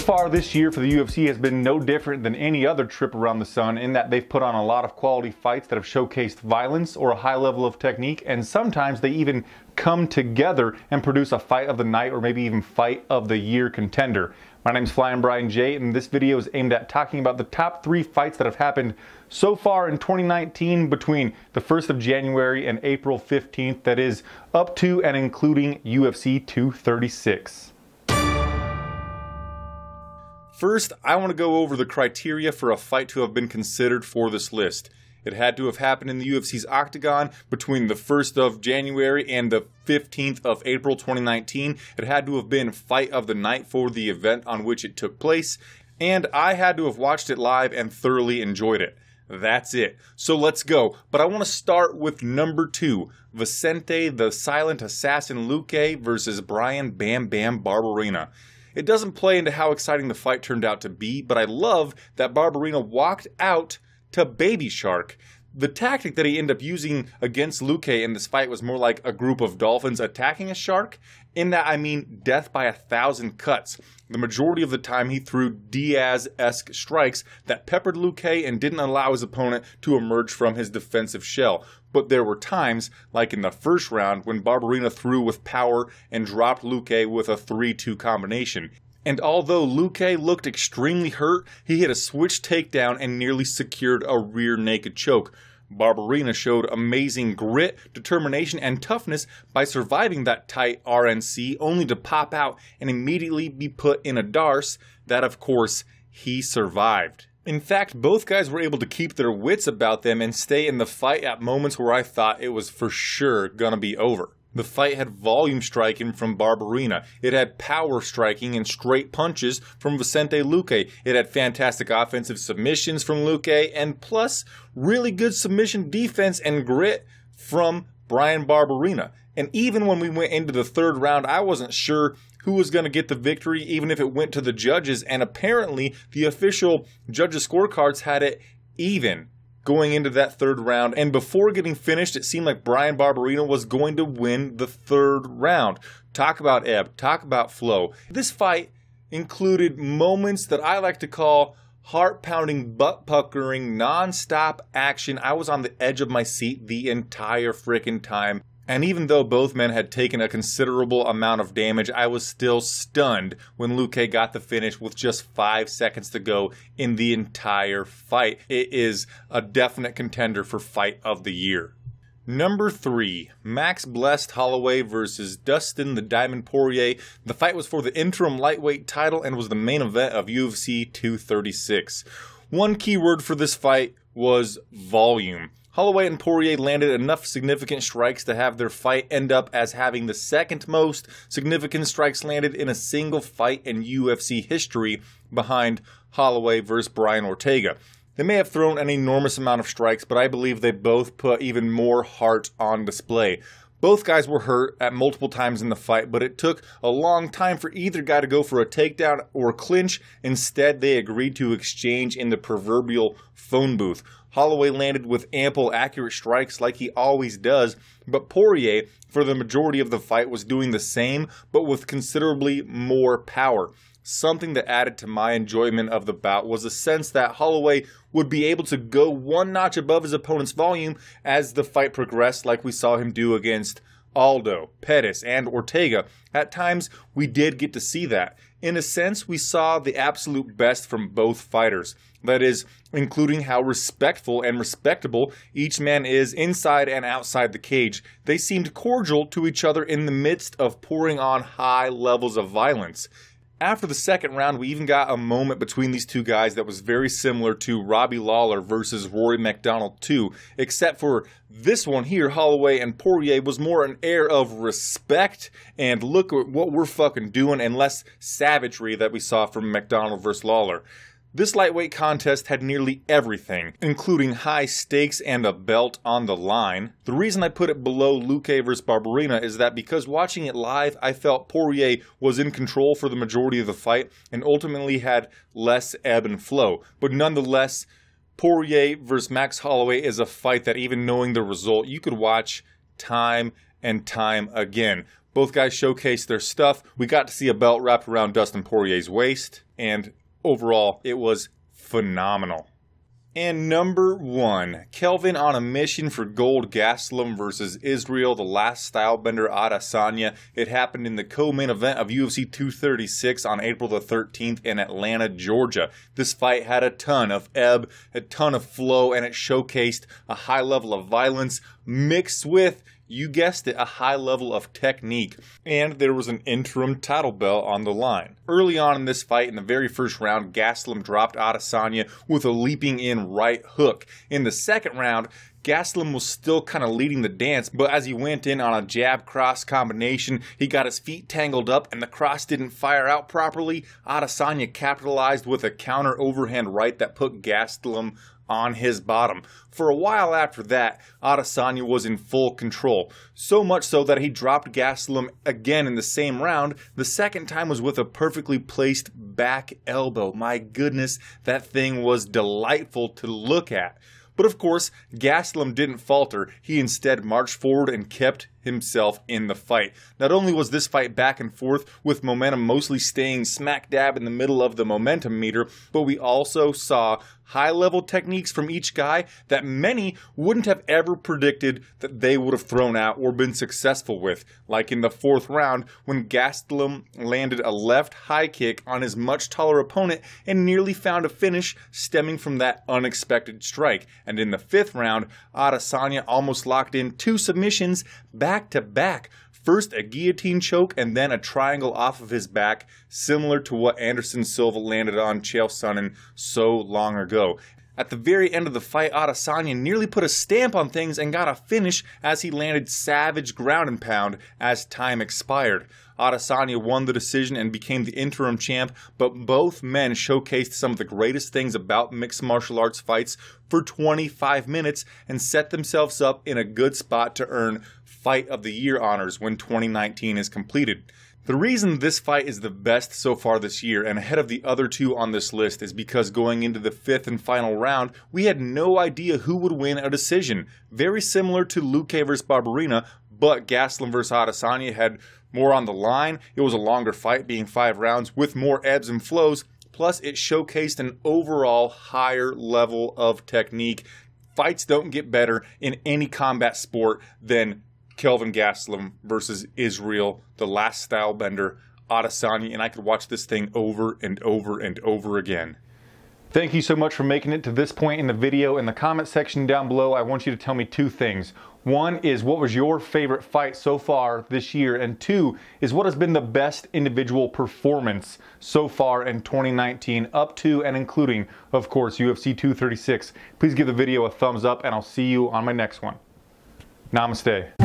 far this year for the UFC has been no different than any other trip around the sun in that they've put on a lot of quality fights that have showcased violence or a high level of technique, and sometimes they even come together and produce a fight of the night or maybe even fight of the year contender. My name is Flying Brian J, and this video is aimed at talking about the top 3 fights that have happened so far in 2019 between the 1st of January and April 15th, that is up to and including UFC 236. First, I want to go over the criteria for a fight to have been considered for this list. It had to have happened in the UFC's Octagon between the 1st of January and the 15th of April 2019. It had to have been fight of the night for the event on which it took place. And I had to have watched it live and thoroughly enjoyed it. That's it. So let's go. But I want to start with number 2. Vicente the Silent Assassin Luque versus Bryan Bam Bam Barberena. It doesn't play into how exciting the fight turned out to be, but I love that Barberena walked out to Baby Shark. The tactic that he ended up using against Luque in this fight was more like a group of dolphins attacking a shark. In that, I mean death by 1,000 cuts. The majority of the time he threw Diaz-esque strikes that peppered Luque and didn't allow his opponent to emerge from his defensive shell. But there were times, like in the first round, when Barberena threw with power and dropped Luque with a 3-2 combination. And although Luque looked extremely hurt, he hit a switch takedown and nearly secured a rear naked choke. Barberena showed amazing grit, determination, and toughness by surviving that tight RNC, only to pop out and immediately be put in a darce that, of course, he survived. In fact, both guys were able to keep their wits about them and stay in the fight at moments where I thought it was for sure gonna be over. The fight had volume striking from Barberena. It had power striking and straight punches from Vicente Luque. It had fantastic offensive submissions from Luque, and plus really good submission defense and grit from Bryan Barberena. And even when we went into the 3rd round, I wasn't sure who was going to get the victory, even if it went to the judges, and apparently the official judges' scorecards had it even going into that 3rd round, and before getting finished, it seemed like Bryan Barberena was going to win the 3rd round. Talk about ebb, talk about flow. This fight included moments that I like to call heart-pounding, butt-puckering, non-stop action. I was on the edge of my seat the entire frickin' time. And even though both men had taken a considerable amount of damage, I was still stunned when Luque got the finish with just 5 seconds to go in the entire fight. It is a definite contender for fight of the year. Number 3, Max Blessed Holloway versus Dustin the Diamond Poirier. The fight was for the interim lightweight title and was the main event of UFC 236. One key word for this fight was volume. Holloway and Poirier landed enough significant strikes to have their fight end up as having the 2nd most significant strikes landed in a single fight in UFC history, behind Holloway versus Brian Ortega. They may have thrown an enormous amount of strikes, but I believe they both put even more heart on display. Both guys were hurt at multiple times in the fight, but it took a long time for either guy to go for a takedown or clinch. Instead, they agreed to exchange in the proverbial phone booth. Holloway landed with ample accurate strikes like he always does, but Poirier, for the majority of the fight, was doing the same, but with considerably more power. Something that added to my enjoyment of the bout was a sense that Holloway would be able to go one notch above his opponent's volume as the fight progressed, like we saw him do against Aldo, Pettis, and Ortega. At times, we did get to see that. In a sense, we saw the absolute best from both fighters. That is, including how respectful and respectable each man is inside and outside the cage. They seemed cordial to each other in the midst of pouring on high levels of violence. After the 2nd round, we even got a moment between these two guys that was very similar to Robbie Lawler versus Rory MacDonald 2, except for this one here, Holloway and Poirier, was more an air of respect and look at what we're fucking doing, and less savagery that we saw from MacDonald versus Lawler. This lightweight contest had nearly everything, including high stakes and a belt on the line. The reason I put it below Luque vs Barberena is that because watching it live, I felt Poirier was in control for the majority of the fight and ultimately had less ebb and flow. But nonetheless, Poirier vs Max Holloway is a fight that, even knowing the result, you could watch time and time again. Both guys showcased their stuff. We got to see a belt wrapped around Dustin Poirier's waist, and overall, it was phenomenal. And number 1, Kelvin on a mission for gold Gastelum versus Israel, the last stylebender Adesanya. It happened in the co-main event of UFC 236 on April the 13th in Atlanta, Georgia. This fight had a ton of ebb, a ton of flow, and it showcased a high level of violence mixed with, you guessed it, a high level of technique. And there was an interim title belt on the line. Early on in this fight, in the very first round, Gastelum dropped Adesanya with a leaping in right hook. In the second round, Gastelum was still kind of leading the dance, but as he went in on a jab-cross combination, he got his feet tangled up and the cross didn't fire out properly. Adesanya capitalized with a counter overhand right that put Gastelum on his bottom. For a while after that, Adesanya was in full control. So much so that he dropped Gastelum again in the same round. The second time was with a perfectly placed back elbow. My goodness, that thing was delightful to look at. But of course, Gastelum didn't falter. He instead marched forward and kept himself in the fight. Not only was this fight back and forth, with momentum mostly staying smack dab in the middle of the momentum meter, but we also saw high-level techniques from each guy that many wouldn't have ever predicted that they would have thrown out or been successful with. Like in the fourth round, when Gastelum landed a left high kick on his much taller opponent and nearly found a finish stemming from that unexpected strike. And in the fifth round, Adesanya almost locked in 2 submissions back to back. First a guillotine choke and then a triangle off of his back, similar to what Anderson Silva landed on Chael Sonnen so long ago. At the very end of the fight, Adesanya nearly put a stamp on things and got a finish as he landed savage ground and pound as time expired. Adesanya won the decision and became the interim champ, but both men showcased some of the greatest things about mixed martial arts fights for 25 minutes and set themselves up in a good spot to earn Fight of the Year honors when 2019 is completed. The reason this fight is the best so far this year and ahead of the other 2 on this list is because going into the 5th and final round, we had no idea who would win a decision. Very similar to Luque vs. Barberena, but Gastelum vs. Adesanya had more on the line. It was a longer fight, being 5 rounds with more ebbs and flows, plus it showcased an overall higher level of technique. Fights don't get better in any combat sport than Kelvin Gastelum versus Israel, the last stylebender, Adesanya, and I could watch this thing over and over and over again. Thank you so much for making it to this point in the video. In the comment section down below, I want you to tell me 2 things. 1 is, what was your favorite fight so far this year? And 2 is, what has been the best individual performance so far in 2019, up to and including, of course, UFC 236. Please give the video a thumbs up, and I'll see you on my next one. Namaste.